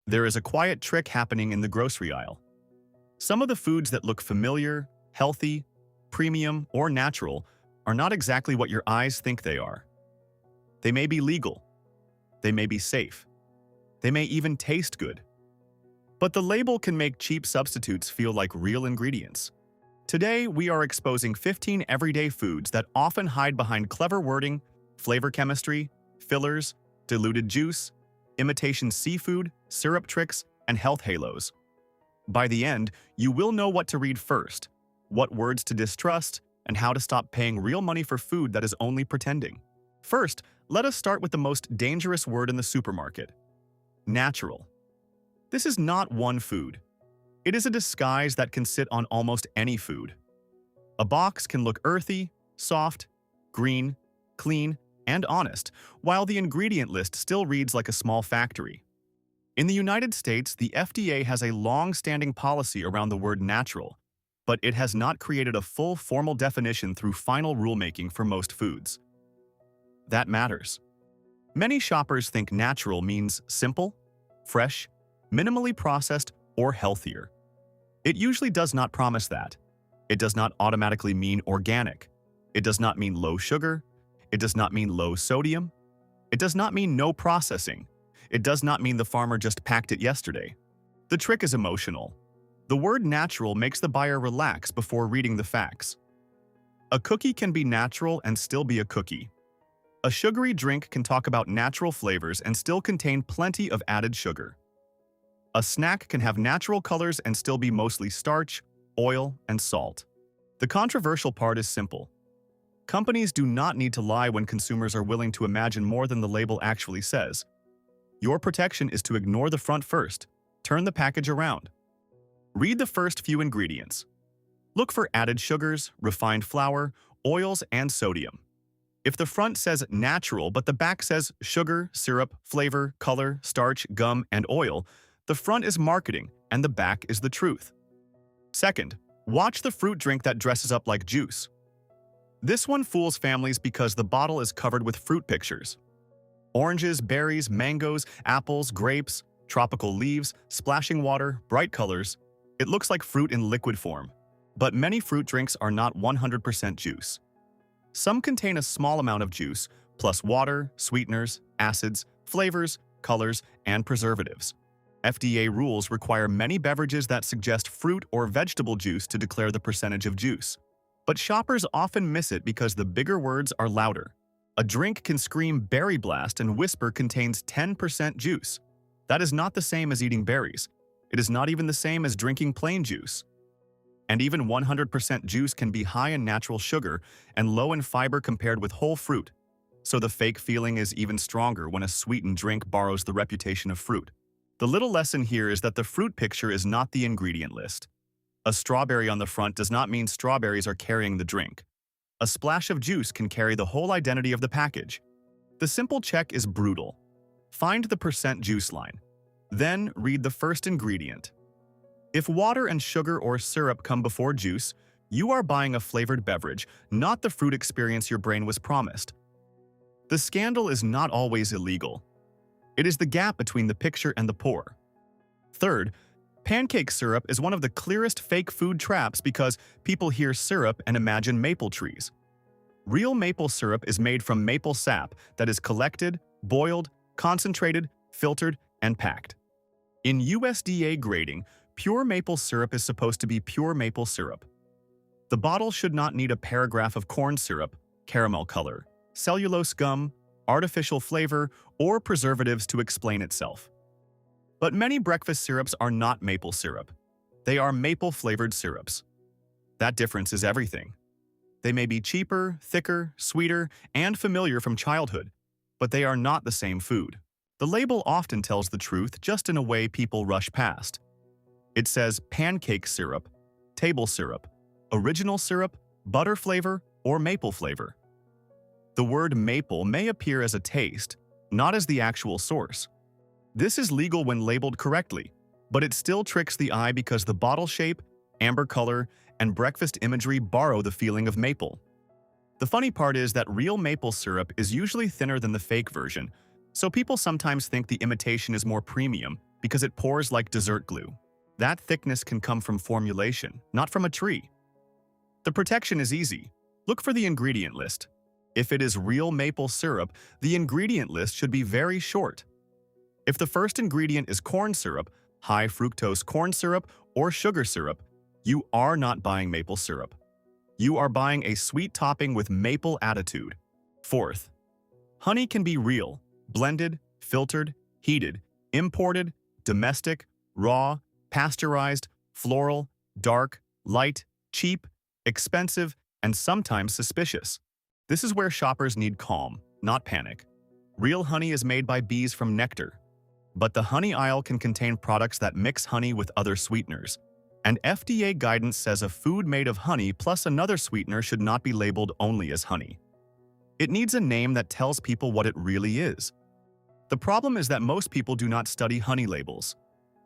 There is a quiet trick happening in the grocery aisle. Some of the foods that look familiar, healthy, premium, or natural are not exactly what your eyes think they are. They may be legal. They may be safe. They may even taste good. But the label can make cheap substitutes feel like real ingredients. Today, we are exposing 15 everyday foods that often hide behind clever wording, flavor chemistry, fillers, diluted juice, imitation seafood, syrup tricks, and health halos. By the end, you will know what to read first, what words to distrust, and how to stop paying real money for food that is only pretending. First, let us start with the most dangerous word in the supermarket: natural. This is not one food. It is a disguise that can sit on almost any food. A box can look earthy, soft, green, clean, and honest, while the ingredient list still reads like a small factory. In the United States, the FDA has a long-standing policy around the word natural, but it has not created a full formal definition through final rulemaking for most foods. That matters. Many shoppers think natural means simple, fresh, minimally processed, or healthier. It usually does not promise that. It does not automatically mean organic. It does not mean low sugar. It does not mean low sodium. It does not mean no processing. It does not mean the farmer just packed it yesterday. The trick is emotional. The word natural makes the buyer relax before reading the facts. A cookie can be natural and still be a cookie. A sugary drink can talk about natural flavors and still contain plenty of added sugar. A snack can have natural colors and still be mostly starch, oil, and salt. The controversial part is simple. Companies do not need to lie when consumers are willing to imagine more than the label actually says. Your protection is to ignore the front first. Turn the package around. Read the first few ingredients. Look for added sugars, refined flour, oils, and sodium. If the front says natural but the back says sugar, syrup, flavor, color, starch, gum, and oil, the front is marketing and the back is the truth. Second, watch the fruit drink that dresses up like juice. This one fools families because the bottle is covered with fruit pictures. Oranges, berries, mangoes, apples, grapes, tropical leaves, splashing water, bright colors. It looks like fruit in liquid form. But many fruit drinks are not 100% juice. Some contain a small amount of juice, plus water, sweeteners, acids, flavors, colors, and preservatives. FDA rules require many beverages that suggest fruit or vegetable juice to declare the percentage of juice. But shoppers often miss it because the bigger words are louder. A drink can scream berry blast and whisper contains 10% juice. That is not the same as eating berries. It is not even the same as drinking plain juice. And even 100% juice can be high in natural sugar and low in fiber compared with whole fruit. So the fake feeling is even stronger when a sweetened drink borrows the reputation of fruit. The little lesson here is that the fruit picture is not the ingredient list. A strawberry on the front does not mean strawberries are carrying the drink. A splash of juice can carry the whole identity of the package. The simple check is brutal. Find the percent juice line. Then read the first ingredient. If water and sugar or syrup come before juice, you are buying a flavored beverage, not the fruit experience your brain was promised. The scandal is not always illegal. It is the gap between the picture and the pour. Third, pancake syrup is one of the clearest fake food traps because people hear syrup and imagine maple trees. Real maple syrup is made from maple sap that is collected, boiled, concentrated, filtered, and packed. In USDA grading, pure maple syrup is supposed to be pure maple syrup. The bottle should not need a paragraph of corn syrup, caramel color, cellulose gum, artificial flavor, or preservatives to explain itself. But many breakfast syrups are not maple syrup. They are maple-flavored syrups. That difference is everything. They may be cheaper, thicker, sweeter, and familiar from childhood, but they are not the same food. The label often tells the truth just in a way people rush past. It says pancake syrup, table syrup, original syrup, butter flavor, or maple flavor. The word maple may appear as a taste, not as the actual source. This is legal when labeled correctly, but it still tricks the eye because the bottle shape, amber color, and breakfast imagery borrow the feeling of maple. The funny part is that real maple syrup is usually thinner than the fake version, so people sometimes think the imitation is more premium, because it pours like dessert glue. That thickness can come from formulation, not from a tree. The protection is easy. Look for the ingredient list. If it is real maple syrup, the ingredient list should be very short. If the first ingredient is corn syrup, high fructose corn syrup, or sugar syrup, you are not buying maple syrup. You are buying a sweet topping with maple attitude. Fourth, honey can be real, blended, filtered, heated, imported, domestic, raw, pasteurized, floral, dark, light, cheap, expensive, and sometimes suspicious. This is where shoppers need calm, not panic. Real honey is made by bees from nectar. But the honey aisle can contain products that mix honey with other sweeteners. And FDA guidance says a food made of honey plus another sweetener should not be labeled only as honey. It needs a name that tells people what it really is. The problem is that most people do not study honey labels.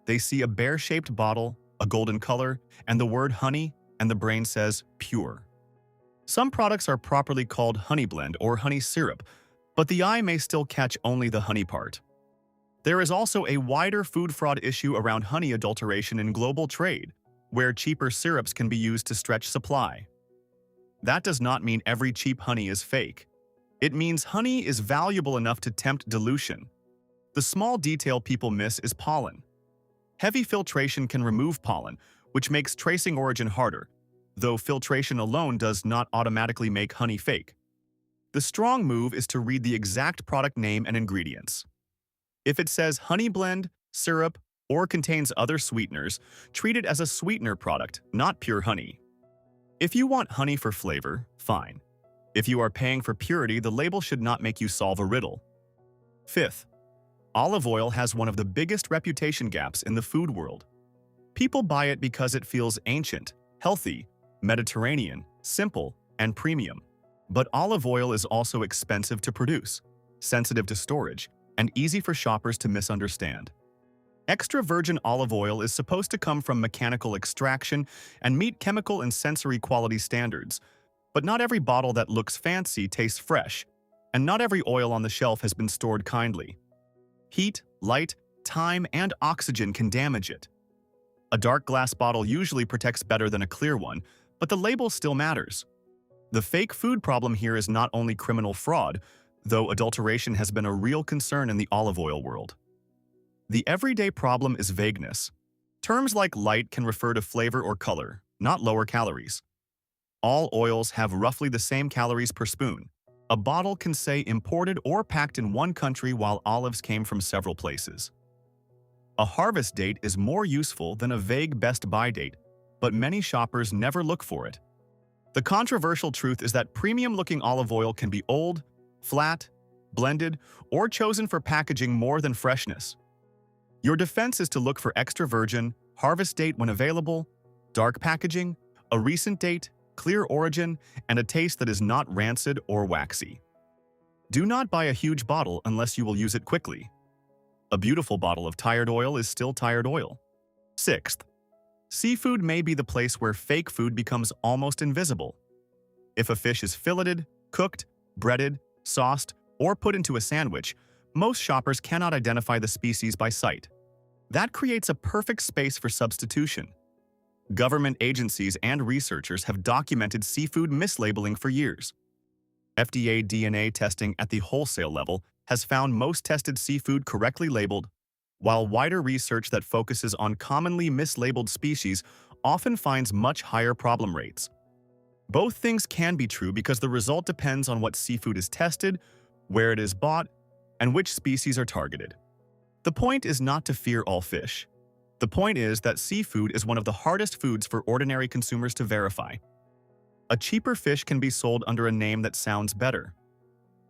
They see a bear-shaped bottle, a golden color, and the word honey, and the brain says pure. Some products are properly called honey blend or honey syrup, but the eye may still catch only the honey part. There is also a wider food fraud issue around honey adulteration in global trade, where cheaper syrups can be used to stretch supply. That does not mean every cheap honey is fake. It means honey is valuable enough to tempt dilution. The small detail people miss is pollen. Heavy filtration can remove pollen, which makes tracing origin harder, though filtration alone does not automatically make honey fake. The strong move is to read the exact product name and ingredients. If it says honey blend, syrup, or contains other sweeteners, treat it as a sweetener product, not pure honey. If you want honey for flavor, fine. If you are paying for purity, the label should not make you solve a riddle. Fifth, olive oil has one of the biggest reputation gaps in the food world. People buy it because it feels ancient, healthy, Mediterranean, simple, and premium. But olive oil is also expensive to produce, sensitive to storage, and easy for shoppers to misunderstand. Extra virgin olive oil is supposed to come from mechanical extraction and meet chemical and sensory quality standards, but not every bottle that looks fancy tastes fresh, and not every oil on the shelf has been stored kindly. Heat, light, time, and oxygen can damage it. A dark glass bottle usually protects better than a clear one, but the label still matters. The fake food problem here is not only criminal fraud, though adulteration has been a real concern in the olive oil world. The everyday problem is vagueness. Terms like light can refer to flavor or color, not lower calories. All oils have roughly the same calories per spoon. A bottle can say imported or packed in one country while olives came from several places. A harvest date is more useful than a vague best-by date, but many shoppers never look for it. The controversial truth is that premium-looking olive oil can be old, flat, blended, or chosen for packaging more than freshness. Your defense is to look for extra virgin, harvest date when available, dark packaging, a recent date, clear origin, and a taste that is not rancid or waxy. Do not buy a huge bottle unless you will use it quickly. A beautiful bottle of tired oil is still tired oil. Sixth, seafood may be the place where fake food becomes almost invisible. If a fish is filleted, cooked, breaded, sauced, or put into a sandwich, most shoppers cannot identify the species by sight. That creates a perfect space for substitution. Government agencies and researchers have documented seafood mislabeling for years. FDA DNA testing at the wholesale level has found most tested seafood correctly labeled, while wider research that focuses on commonly mislabeled species often finds much higher problem rates. Both things can be true because the result depends on what seafood is tested, where it is bought, and which species are targeted. The point is not to fear all fish. The point is that seafood is one of the hardest foods for ordinary consumers to verify. A cheaper fish can be sold under a name that sounds better.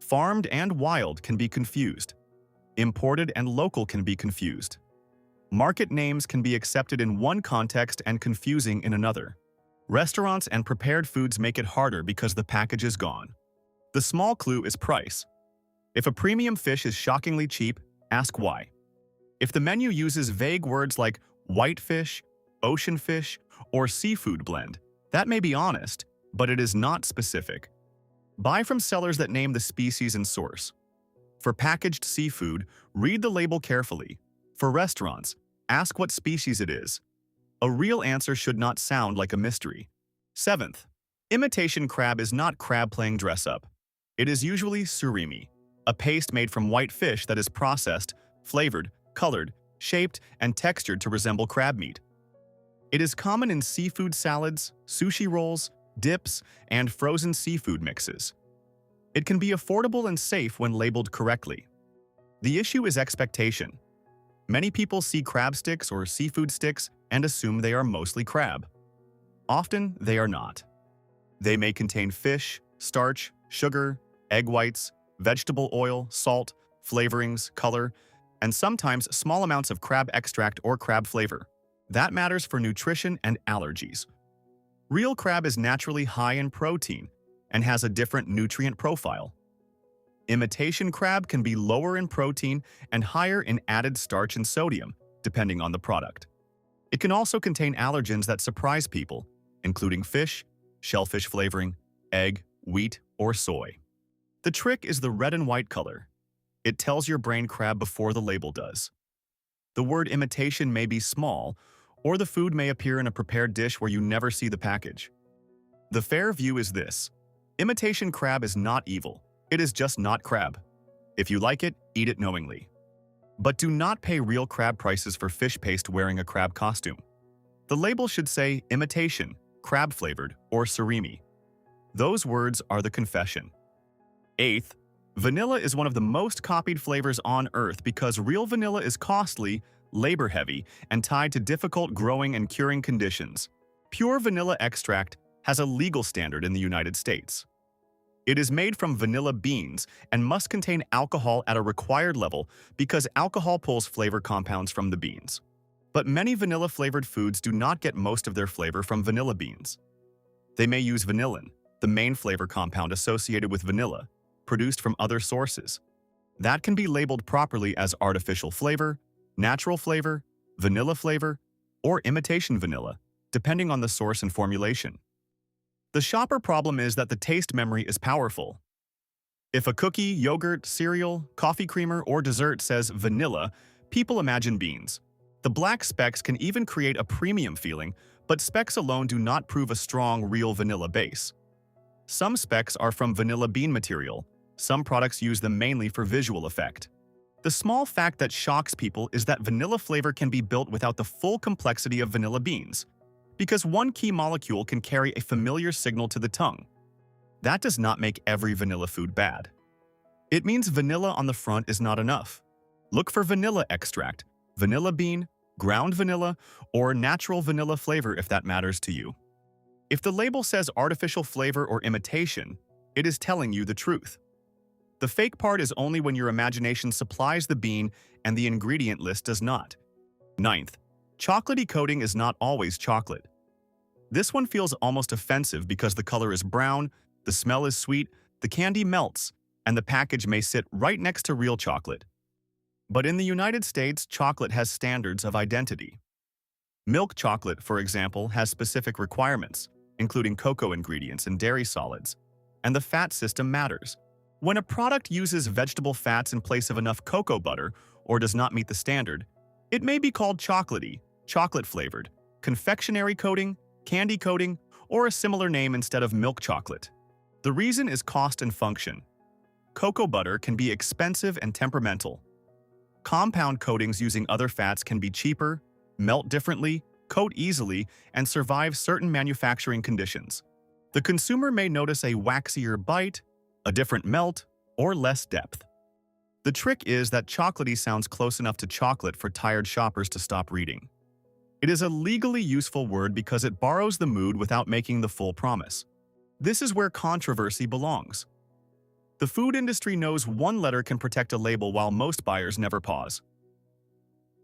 Farmed and wild can be confused. Imported and local can be confused. Market names can be accepted in one context and confusing in another. Restaurants and prepared foods make it harder because the package is gone. The small clue is price. If a premium fish is shockingly cheap, ask why. If the menu uses vague words like whitefish, ocean fish, or seafood blend, that may be honest, but it is not specific. Buy from sellers that name the species and source. For packaged seafood, read the label carefully. For restaurants, ask what species it is. A real answer should not sound like a mystery. 7th, imitation crab is not crab playing dress-up. It is usually surimi, a paste made from white fish that is processed, flavored, colored, shaped, and textured to resemble crab meat. It is common in seafood salads, sushi rolls, dips, and frozen seafood mixes. It can be affordable and safe when labeled correctly. The issue is expectation. Many people see crab sticks or seafood sticks and assume they are mostly crab. Often, they are not. They may contain fish, starch, sugar, egg whites, vegetable oil, salt, flavorings, color, and sometimes small amounts of crab extract or crab flavor. That matters for nutrition and allergies. Real crab is naturally high in protein and has a different nutrient profile. Imitation crab can be lower in protein and higher in added starch and sodium, depending on the product. It can also contain allergens that surprise people, including fish, shellfish flavoring, egg, wheat, or soy. The trick is the red and white color. It tells your brain crab before the label does. The word imitation may be small, or the food may appear in a prepared dish where you never see the package. The fair view is this: imitation crab is not evil. It is just not crab. If you like it, eat it knowingly. But do not pay real crab prices for fish paste wearing a crab costume. The label should say imitation, crab-flavored, or surimi. Those words are the confession. 8th, vanilla is one of the most copied flavors on Earth because real vanilla is costly, labor-heavy, and tied to difficult growing and curing conditions. Pure vanilla extract has a legal standard in the United States. It is made from vanilla beans and must contain alcohol at a required level because alcohol pulls flavor compounds from the beans. But many vanilla-flavored foods do not get most of their flavor from vanilla beans. They may use vanillin, the main flavor compound associated with vanilla, produced from other sources. That can be labeled properly as artificial flavor, natural flavor, vanilla flavor, or imitation vanilla, depending on the source and formulation. The shopper problem is that the taste memory is powerful. If a cookie, yogurt, cereal, coffee creamer, or dessert says vanilla, people imagine beans. The black specks can even create a premium feeling, but specks alone do not prove a strong, real vanilla base. Some specks are from vanilla bean material. Some products use them mainly for visual effect. The small fact that shocks people is that vanilla flavor can be built without the full complexity of vanilla beans, because one key molecule can carry a familiar signal to the tongue. That does not make every vanilla food bad. It means vanilla on the front is not enough. Look for vanilla extract, vanilla bean, ground vanilla, or natural vanilla flavor if that matters to you. If the label says artificial flavor or imitation, it is telling you the truth. The fake part is only when your imagination supplies the bean and the ingredient list does not. 9th, chocolatey coating is not always chocolate. This one feels almost offensive because the color is brown, the smell is sweet, the candy melts, and the package may sit right next to real chocolate. But in the United States, chocolate has standards of identity. Milk chocolate, for example, has specific requirements, including cocoa ingredients and dairy solids, and the fat system matters. When a product uses vegetable fats in place of enough cocoa butter or does not meet the standard, it may be called chocolatey, chocolate-flavored, confectionery coating, candy coating, or a similar name instead of milk chocolate. The reason is cost and function. Cocoa butter can be expensive and temperamental. Compound coatings using other fats can be cheaper, melt differently, coat easily, and survive certain manufacturing conditions. The consumer may notice a waxier bite, a different melt, or less depth. The trick is that chocolatey sounds close enough to chocolate for tired shoppers to stop reading. It is a legally useful word because it borrows the mood without making the full promise. This is where controversy belongs. The food industry knows one letter can protect a label while most buyers never pause.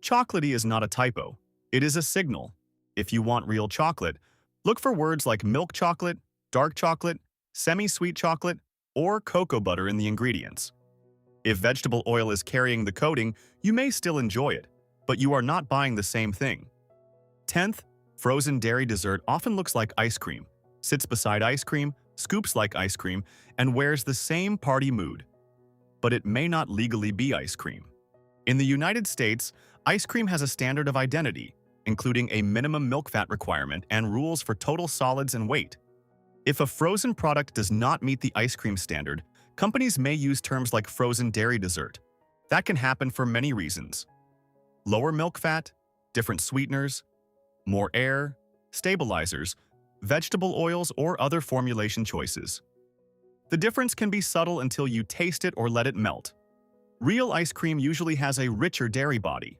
Chocolatey is not a typo. It is a signal. If you want real chocolate, look for words like milk chocolate, dark chocolate, semi-sweet chocolate, or cocoa butter in the ingredients. If vegetable oil is carrying the coating, you may still enjoy it, but you are not buying the same thing. 10th, frozen dairy dessert often looks like ice cream, sits beside ice cream, scoops like ice cream, and wears the same party mood. But it may not legally be ice cream. In the United States, Ice cream has a standard of identity, including a minimum milk fat requirement and rules for total solids and weight. If a frozen product does not meet the ice cream standard, companies may use terms like frozen dairy dessert. That can happen for many reasons. Lower milk fat, different sweeteners, more air, stabilizers, vegetable oils, or other formulation choices. The difference can be subtle until you taste it or let it melt. Real ice cream usually has a richer dairy body.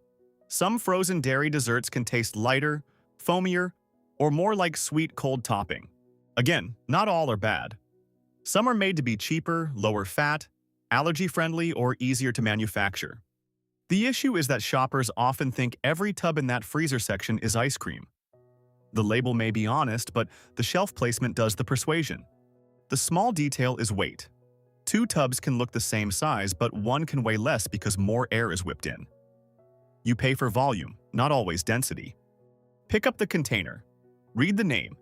Some frozen dairy desserts can taste lighter, foamier, or more like sweet cold topping. Again, not all are bad. Some are made to be cheaper, lower fat, allergy-friendly, or easier to manufacture. The issue is that shoppers often think every tub in that freezer section is ice cream. The label may be honest, but the shelf placement does the persuasion. The small detail is weight. 2 tubs can look the same size, but one can weigh less because more air is whipped in. You pay for volume, not always density. Pick up the container. Read the name.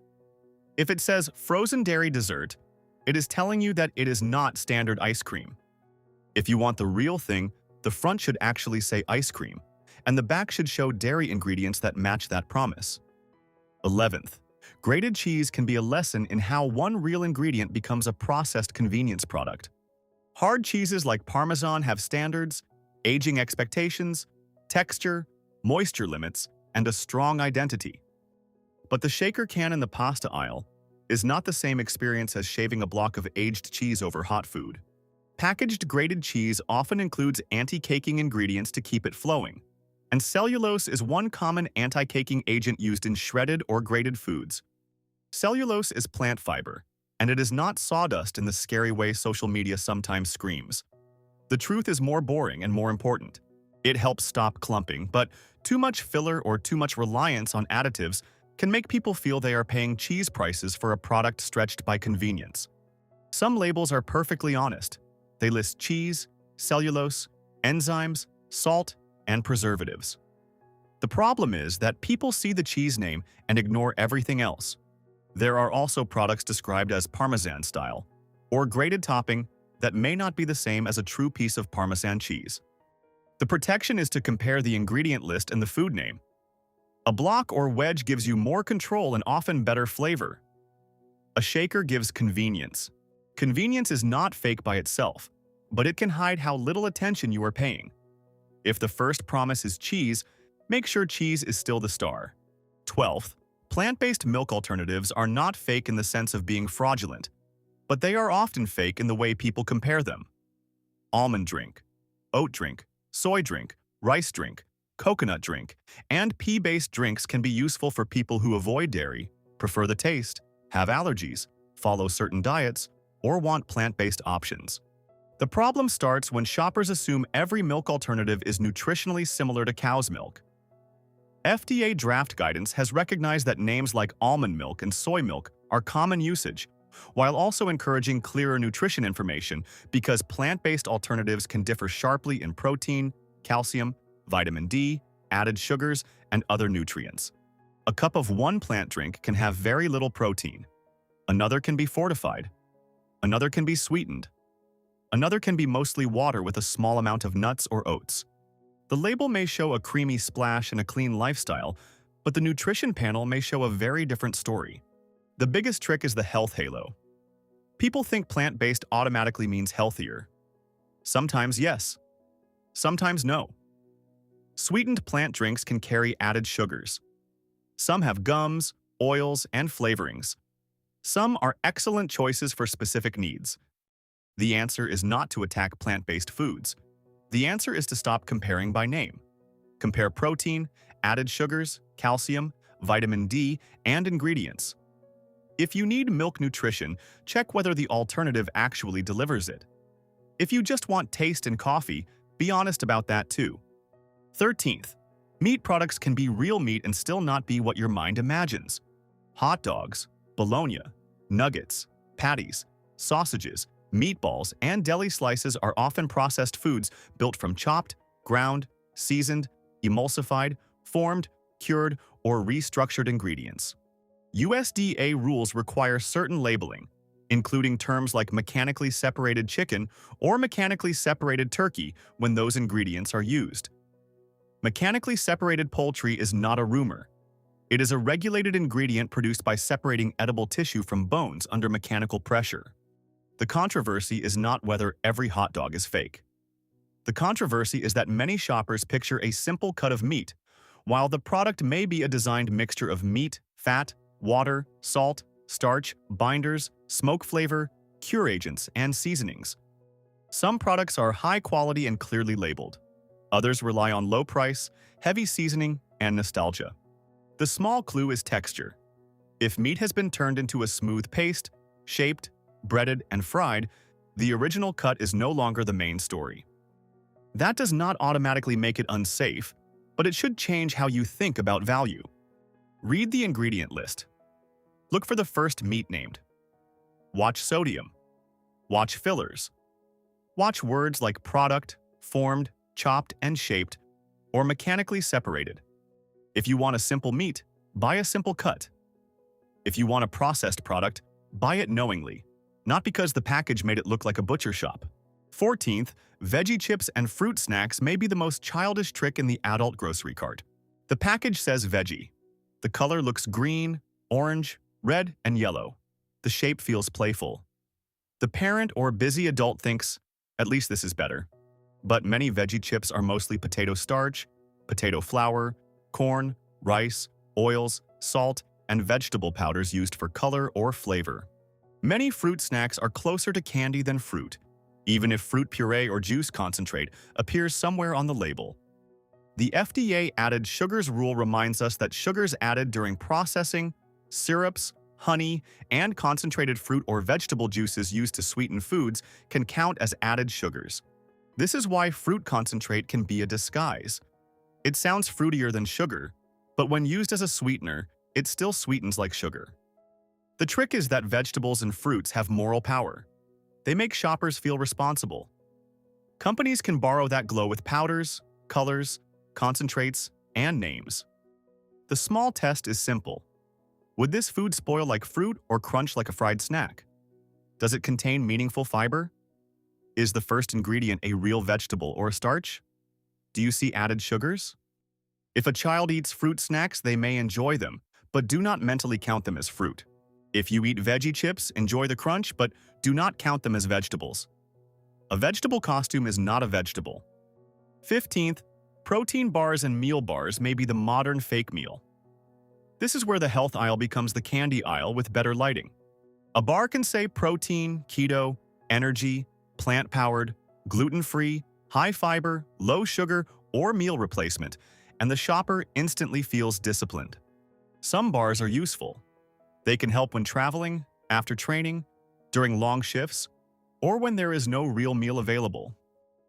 If it says frozen dairy dessert, it is telling you that it is not standard ice cream. If you want the real thing, the front should actually say ice cream, and the back should show dairy ingredients that match that promise. 11th, grated cheese can be a lesson in how one real ingredient becomes a processed convenience product. Hard cheeses like Parmesan have standards, aging expectations, texture, moisture limits, and a strong identity. But the shaker can in the pasta aisle is not the same experience as shaving a block of aged cheese over hot food. Packaged grated cheese often includes anti-caking ingredients to keep it flowing, and cellulose is one common anti-caking agent used in shredded or grated foods. Cellulose is plant fiber, and it is not sawdust in the scary way social media sometimes screams. The truth is more boring and more important. It helps stop clumping, but too much filler or too much reliance on additives can make people feel they are paying cheese prices for a product stretched by convenience. Some labels are perfectly honest. They list cheese, cellulose, enzymes, salt, and preservatives. The problem is that people see the cheese name and ignore everything else. There are also products described as Parmesan style or grated topping that may not be the same as a true piece of Parmesan cheese. The protection is to compare the ingredient list and the food name. A block or wedge gives you more control and often better flavor. A shaker gives convenience. Convenience is not fake by itself, but it can hide how little attention you are paying. If the first promise is cheese, make sure cheese is still the star. 12th, plant-based milk alternatives are not fake in the sense of being fraudulent, but they are often fake in the way people compare them. Almond drink, oat drink, soy drink, rice drink, coconut drink, and pea-based drinks can be useful for people who avoid dairy, prefer the taste, have allergies, follow certain diets, or want plant-based options. The problem starts when shoppers assume every milk alternative is nutritionally similar to cow's milk. FDA draft guidance has recognized that names like almond milk and soy milk are common usage, while also encouraging clearer nutrition information because plant-based alternatives can differ sharply in protein, calcium, vitamin D, added sugars, and other nutrients. A cup of one plant drink can have very little protein. Another can be fortified. Another can be sweetened. Another can be mostly water with a small amount of nuts or oats. The label may show a creamy splash and a clean lifestyle, but the nutrition panel may show a very different story. The biggest trick is the health halo. People think plant-based automatically means healthier. Sometimes yes. Sometimes no. Sweetened plant drinks can carry added sugars. Some have gums, oils, and flavorings. Some are excellent choices for specific needs. The answer is not to attack plant-based foods. The answer is to stop comparing by name. Compare protein, added sugars, calcium, vitamin D, and ingredients. If you need milk nutrition, check whether the alternative actually delivers it. If you just want taste and coffee, be honest about that too. 13th, meat products can be real meat and still not be what your mind imagines. Hot dogs, bologna, nuggets, patties, sausages, meatballs, and deli slices are often processed foods built from chopped, ground, seasoned, emulsified, formed, cured, or restructured ingredients. USDA rules require certain labeling, including terms like mechanically separated chicken or mechanically separated turkey when those ingredients are used. Mechanically separated poultry is not a rumor. It is a regulated ingredient produced by separating edible tissue from bones under mechanical pressure. The controversy is not whether every hot dog is fake. The controversy is that many shoppers picture a simple cut of meat, while the product may be a designed mixture of meat, fat, water, salt, starch, binders, smoke flavor, cure agents, and seasonings. Some products are high quality and clearly labeled. Others rely on low price, heavy seasoning, and nostalgia. The small clue is texture. If meat has been turned into a smooth paste, shaped, breaded, and fried, the original cut is no longer the main story. That does not automatically make it unsafe, but it should change how you think about value. Read the ingredient list. Look for the first meat named. Watch sodium. Watch fillers. Watch words like product, formed, chopped and shaped, or mechanically separated. If you want a simple meat, buy a simple cut. If you want a processed product, buy it knowingly, not because the package made it look like a butcher shop. 14th, veggie chips and fruit snacks may be the most childish trick in the adult grocery cart. The package says veggie. The color looks green, orange, red, and yellow. The shape feels playful. The parent or busy adult thinks, at least this is better. But many veggie chips are mostly potato starch, potato flour, corn, rice, oils, salt, and vegetable powders used for color or flavor. Many fruit snacks are closer to candy than fruit, even if fruit puree or juice concentrate appears somewhere on the label. The FDA added sugars rule reminds us that sugars added during processing, syrups, honey, and concentrated fruit or vegetable juices used to sweeten foods can count as added sugars. This is why fruit concentrate can be a disguise. It sounds fruitier than sugar, but when used as a sweetener, it still sweetens like sugar. The trick is that vegetables and fruits have moral power. They make shoppers feel responsible. Companies can borrow that glow with powders, colors, concentrates, and names. The small test is simple. Would this food spoil like fruit or crunch like a fried snack? Does it contain meaningful fiber? Is the first ingredient a real vegetable or a starch? Do you see added sugars? If a child eats fruit snacks, they may enjoy them, but do not mentally count them as fruit. If you eat veggie chips, enjoy the crunch, but do not count them as vegetables. A vegetable costume is not a vegetable. 15th, protein bars and meal bars may be the modern fake meal. This is where the health aisle becomes the candy aisle with better lighting. A bar can say protein, keto, energy, plant-powered, gluten-free, high fiber, low sugar, or meal replacement, and the shopper instantly feels disciplined. Some bars are useful. They can help when traveling, after training, during long shifts, or when there is no real meal available.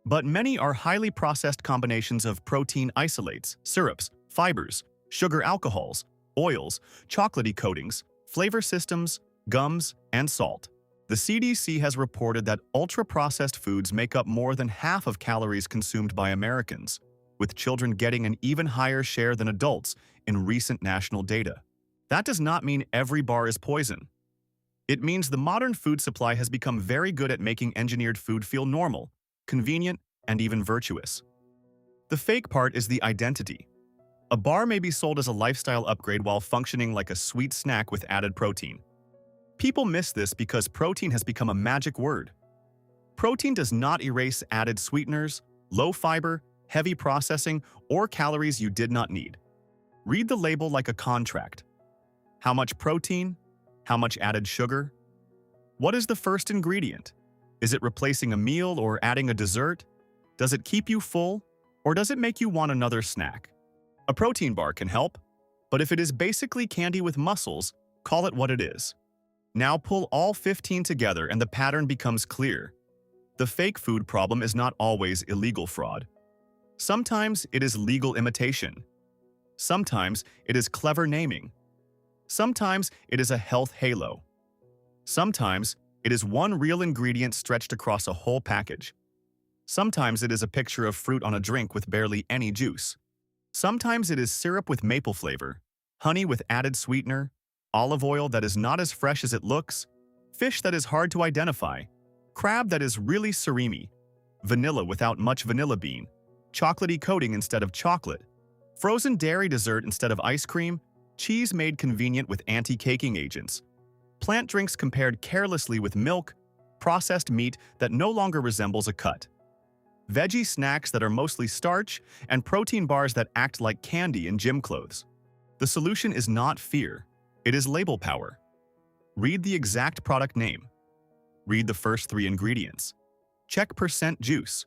But many are highly processed combinations of protein isolates, syrups, fibers, sugar alcohols, oils, chocolatey coatings, flavor systems, gums, and salt. The CDC has reported that ultra-processed foods make up more than half of calories consumed by Americans, with children getting an even higher share than adults in recent national data. That does not mean every bar is poison. It means the modern food supply has become very good at making engineered food feel normal, convenient, and even virtuous. The fake part is the identity. A bar may be sold as a lifestyle upgrade while functioning like a sweet snack with added protein. People miss this because protein has become a magic word. Protein does not erase added sweeteners, low fiber, heavy processing, or calories you did not need. Read the label like a contract. How much protein? How much added sugar? What is the first ingredient? Is it replacing a meal or adding a dessert? Does it keep you full, or does it make you want another snack? A protein bar can help, but if it is basically candy with muscles, call it what it is. Now pull all 15 together and the pattern becomes clear. The fake food problem is not always illegal fraud. Sometimes it is legal imitation. Sometimes it is clever naming. Sometimes it is a health halo. Sometimes it is one real ingredient stretched across a whole package. Sometimes it is a picture of fruit on a drink with barely any juice. Sometimes it is syrup with maple flavor, honey with added sweetener, olive oil that is not as fresh as it looks, fish that is hard to identify, crab that is really surimi, vanilla without much vanilla bean, chocolatey coating instead of chocolate, frozen dairy dessert instead of ice cream, cheese made convenient with anti-caking agents, plant drinks compared carelessly with milk, processed meat that no longer resembles a cut, veggie snacks that are mostly starch, and protein bars that act like candy in gym clothes. The solution is not fear, it is label power. Read the exact product name. Read the first 3 ingredients. Check percent juice.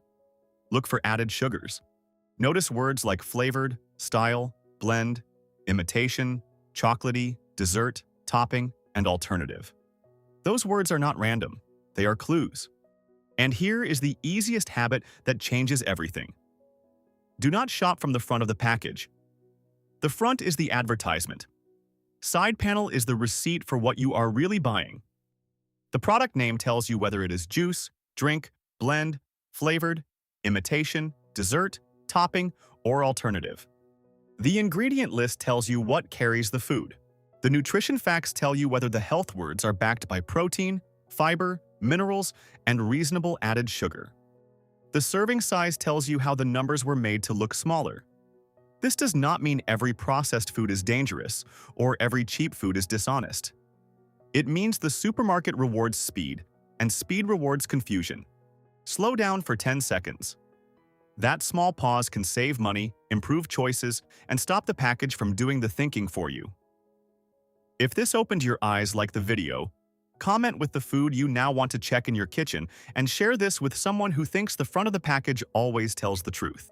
Look for added sugars. Notice words like flavored, style, blend, imitation, chocolatey, dessert, topping, and alternative. Those words are not random, they are clues. And here is the easiest habit that changes everything. Do not shop from the front of the package. The front is the advertisement. Side panel is the receipt for what you are really buying. The product name tells you whether it is juice, drink, blend, flavored, imitation, dessert, topping, or alternative. The ingredient list tells you what carries the food. The nutrition facts tell you whether the health words are backed by protein, fiber, minerals, and reasonable added sugar. The serving size tells you how the numbers were made to look smaller. This does not mean every processed food is dangerous or every cheap food is dishonest. It means the supermarket rewards speed, and speed rewards confusion. Slow down for 10 seconds. That small pause can save money, improve choices, and stop the package from doing the thinking for you. If this opened your eyes like the video, comment with the food you now want to check in your kitchen and share this with someone who thinks the front of the package always tells the truth.